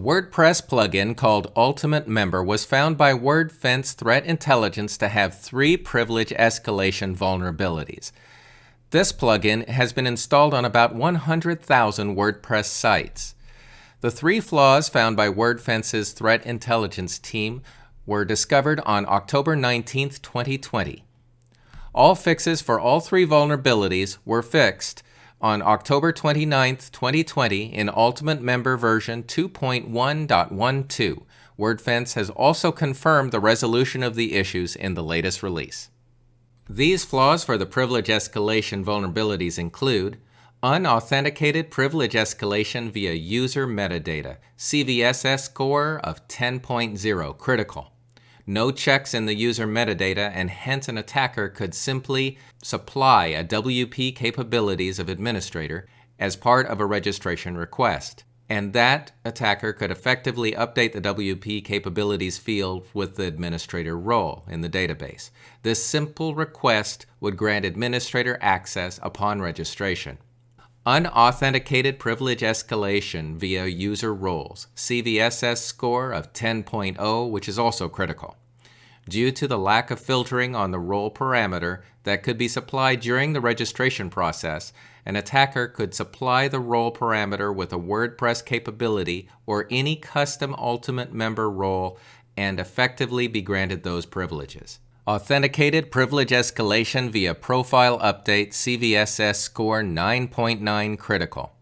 WordPress plugin called Ultimate Member was found by Wordfence Threat Intelligence to have 3 privilege escalation vulnerabilities. This plugin has been installed on about 100,000 WordPress sites. The 3 flaws found by Wordfence's Threat Intelligence team were discovered on October 19, 2020. All fixes for all 3 vulnerabilities were fixed on October 29, 2020 in Ultimate Member version 2.1.12. Wordfence has also confirmed the resolution of the issues in the latest release. These flaws for the privilege escalation vulnerabilities include Unauthenticated Privilege Escalation via User Metadata, CVSS Score of 10.0, critical. No checks in the user metadata, and hence an attacker could simply supply a WP capabilities of administrator as part of a registration request. And that attacker could effectively update the WP capabilities field with the administrator role in the database. This simple request would grant administrator access upon registration. Unauthenticated Privilege Escalation via User Roles, CVSS Score of 10.0, which is also critical. Due to the lack of filtering on the role parameter that could be supplied during the registration process, an attacker could supply the role parameter with a WordPress capability or any custom Ultimate Member role and effectively be granted those privileges. Authenticated Privilege Escalation via Profile Update CVSS Score 9.9 critical.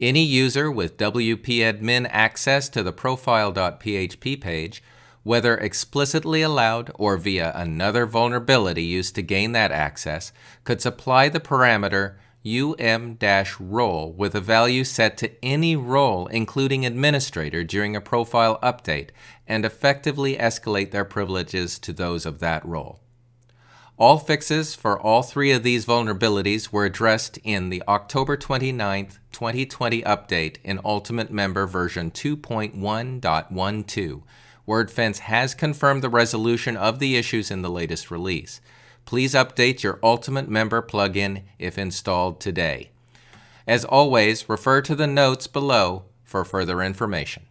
Any user with WP admin access to the profile.php page, whether explicitly allowed or via another vulnerability used to gain that access, could supply the parameter um-role with a value set to any role including administrator during a profile update and effectively escalate their privileges to those of that role. All fixes for all 3 of these vulnerabilities were addressed in the October 29, 2020 update in Ultimate Member version 2.1.12. Wordfence has confirmed the resolution of the issues in the latest release. Please update your Ultimate Member plugin if installed today. As always, refer to the notes below for further information.